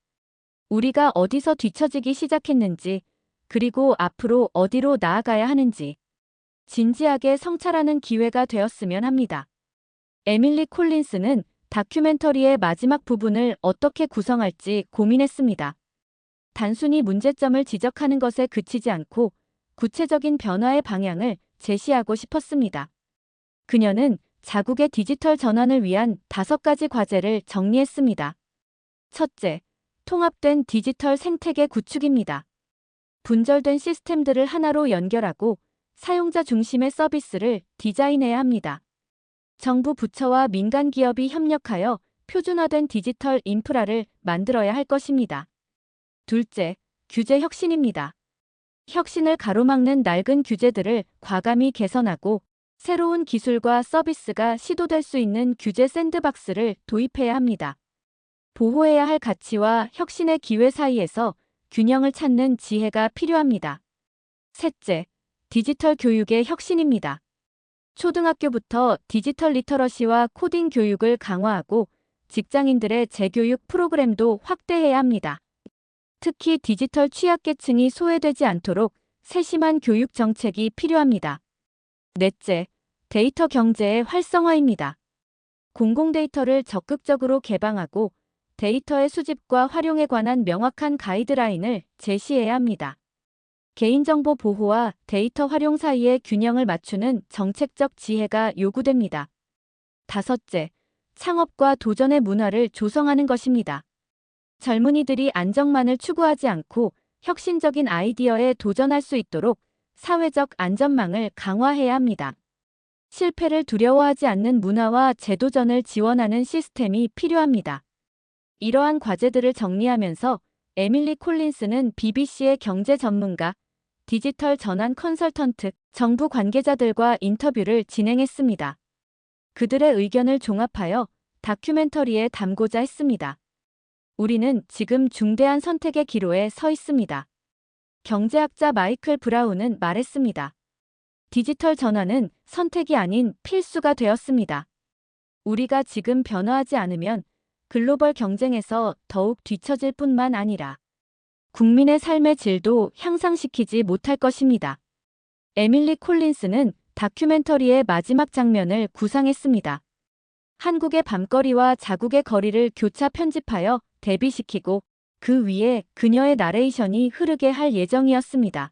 A: 우리가 어디서 뒤처지기 시작했는지, 그리고 앞으로 어디로 나아가야 하는지 진지하게 성찰하는 기회가 되었으면 합니다. 에밀리 콜린스는 다큐멘터리의 마지막 부분을 어떻게 구성할지 고민했습니다. 단순히 문제점을 지적하는 것에 그치지 않고 구체적인 변화의 방향을 제시하고 싶었습니다. 그녀는 자국의 디지털 전환을 위한 5가지 과제를 정리했습니다. 첫째, 통합된 디지털 생태계 구축입니다. 분절된 시스템들을 하나로 연결하고 사용자 중심의 서비스를 디자인해야 합니다. 정부 부처와 민간 기업이 협력하여 표준화된 디지털 인프라를 만들어야 할 것입니다. 둘째, 규제 혁신입니다. 혁신을 가로막는 낡은 규제들을 과감히 개선하고 새로운 기술과 서비스가 시도될 수 있는 규제 샌드박스를 도입해야 합니다. 보호해야 할 가치와 혁신의 기회 사이에서 균형을 찾는 지혜가 필요합니다. 셋째, 디지털 교육의 혁신입니다. 초등학교부터 디지털 리터러시와 코딩 교육을 강화하고 직장인들의 재교육 프로그램도 확대해야 합니다. 특히 디지털 취약계층이 소외되지 않도록 세심한 교육 정책이 필요합니다. 넷째, 데이터 경제의 활성화입니다. 공공 데이터를 적극적으로 개방하고 데이터의 수집과 활용에 관한 명확한 가이드라인을 제시해야 합니다. 개인정보 보호와 데이터 활용 사이의 균형을 맞추는 정책적 지혜가 요구됩니다. 다섯째, 창업과 도전의 문화를 조성하는 것입니다. 젊은이들이 안정만을 추구하지 않고 혁신적인 아이디어에 도전할 수 있도록 사회적 안전망을 강화해야 합니다. 실패를 두려워하지 않는 문화와 재도전을 지원하는 시스템이 필요합니다. 이러한 과제들을 정리하면서 에밀리 콜린스는 BBC의 경제 전문가, 디지털 전환 컨설턴트, 정부 관계자들과 인터뷰를 진행했습니다. 그들의 의견을 종합하여 다큐멘터리에 담고자 했습니다. 우리는 지금 중대한 선택의 기로에 서 있습니다. 경제학자 마이클 브라운은 말했습니다. 디지털 전환은 선택이 아닌 필수가 되었습니다. 우리가 지금 변화하지 않으면 글로벌 경쟁에서 더욱 뒤처질 뿐만 아니라 국민의 삶의 질도 향상시키지 못할 것입니다. 에밀리 콜린스는 다큐멘터리의 마지막 장면을 구상했습니다. 한국의 밤거리와 자국의 거리를 교차 편집하여 대비시키고 그 위에 그녀의 나레이션이 흐르게 할 예정이었습니다.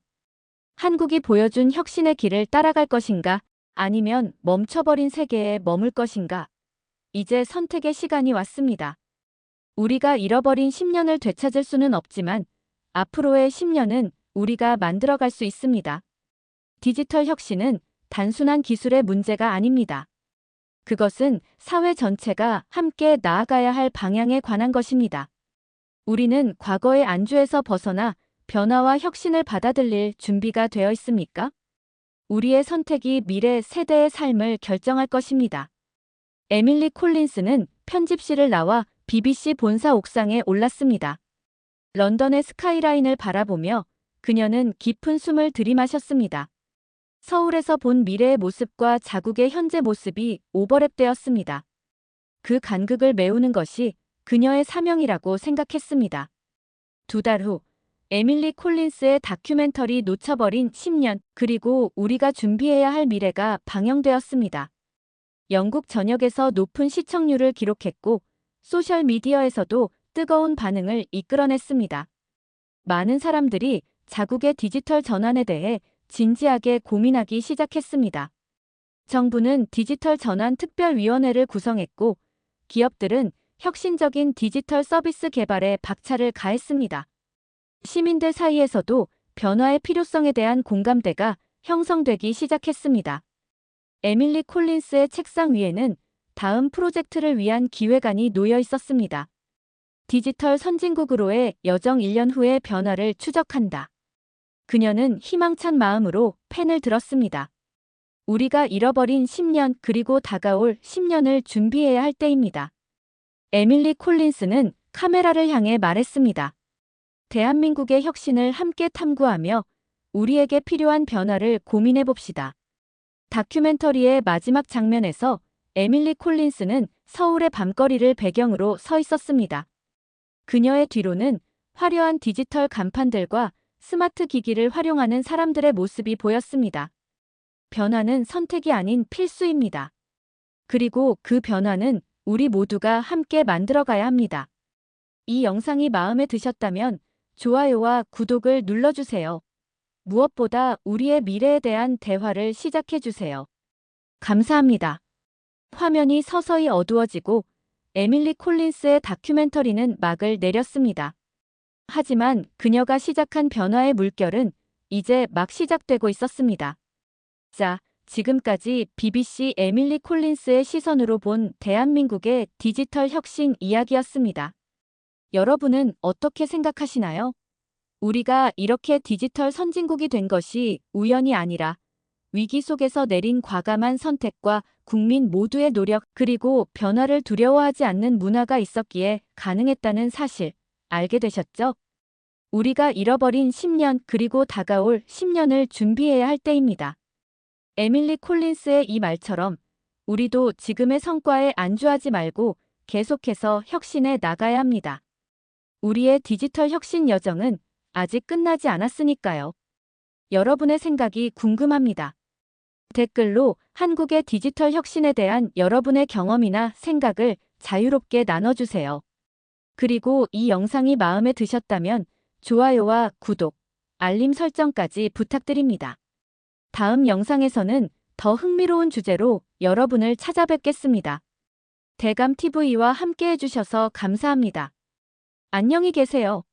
A: 한국이 보여준 혁신의 길을 따라갈 것인가, 아니면 멈춰버린 세계에 머물 것인가. 이제 선택의 시간이 왔습니다. 우리가 잃어버린 10년을 되찾을 수는 없지만 앞으로의 10년은 우리가 만들어갈 수 있습니다. 디지털 혁신은 단순한 기술의 문제가 아닙니다. 그것은 사회 전체가 함께 나아가야 할 방향에 관한 것입니다. 우리는 과거의 안주에서 벗어나 변화와 혁신을 받아들일 준비가 되어 있습니까? 우리의 선택이 미래 세대의 삶을 결정할 것입니다. 에밀리 콜린스는 편집실을 나와 BBC 본사 옥상에 올랐습니다. 런던의 스카이라인을 바라보며 그녀는 깊은 숨을 들이마셨습니다. 서울에서 본 미래의 모습과 자국의 현재 모습이 오버랩되었습니다. 그 간극을 메우는 것이 그녀의 사명이라고 생각했습니다. 2달 후, 에밀리 콜린스의 다큐멘터리 놓쳐버린 10년, 그리고 우리가 준비해야 할 미래가 방영되었습니다. 영국 전역에서 높은 시청률을 기록했고, 소셜미디어에서도 뜨거운 반응을 이끌어냈습니다. 많은 사람들이 자국의 디지털 전환에 대해 진지하게 고민하기 시작했습니다. 정부는 디지털 전환 특별위원회를 구성했고, 기업들은 혁신적인 디지털 서비스 개발에 박차를 가했습니다. 시민들 사이에서도 변화의 필요성에 대한 공감대가 형성되기 시작했습니다. 에밀리 콜린스의 책상 위에는 다음 프로젝트를 위한 기획안이 놓여 있었습니다. 디지털 선진국으로의 여정 1년 후의 변화를 추적한다. 그녀는 희망찬 마음으로 펜을 들었습니다. 우리가 잃어버린 10년 그리고 다가올 10년을 준비해야 할 때입니다. 에밀리 콜린스는 카메라를 향해 말했습니다. 대한민국의 혁신을 함께 탐구하며 우리에게 필요한 변화를 고민해 봅시다. 다큐멘터리의 마지막 장면에서 에밀리 콜린스는 서울의 밤거리를 배경으로 서 있었습니다. 그녀의 뒤로는 화려한 디지털 간판들과 스마트 기기를 활용하는 사람들의 모습이 보였습니다. 변화는 선택이 아닌 필수입니다. 그리고 그 변화는 우리 모두가 함께 만들어가야 합니다. 이 영상이 마음에 드셨다면 좋아요와 구독을 눌러주세요. 무엇보다 우리의 미래에 대한 대화를 시작해주세요. 감사합니다. 화면이 서서히 어두워지고 에밀리 콜린스의 다큐멘터리는 막을 내렸습니다. 하지만 그녀가 시작한 변화의 물결은 이제 막 시작되고 있었습니다. 자, 지금까지 BBC 에밀리 콜린스의 시선으로 본 대한민국의 디지털 혁신 이야기였습니다. 여러분은 어떻게 생각하시나요? 우리가 이렇게 디지털 선진국이 된 것이 우연이 아니라 위기 속에서 내린 과감한 선택과 국민 모두의 노력 그리고 변화를 두려워하지 않는 문화가 있었기에 가능했다는 사실 알게 되셨죠? 우리가 잃어버린 10년 그리고 다가올 10년을 준비해야 할 때입니다. 에밀리 콜린스의 이 말처럼 우리도 지금의 성과에 안주하지 말고 계속해서 혁신해 나가야 합니다. 우리의 디지털 혁신 여정은 아직 끝나지 않았으니까요. 여러분의 생각이 궁금합니다. 댓글로 한국의 디지털 혁신에 대한 여러분의 경험이나 생각을 자유롭게 나눠주세요. 그리고 이 영상이 마음에 드셨다면 좋아요와 구독, 알림 설정까지 부탁드립니다. 다음 영상에서는 더 흥미로운 주제로 여러분을 찾아뵙겠습니다. 대감TV와 함께 해주셔서 감사합니다. 안녕히 계세요.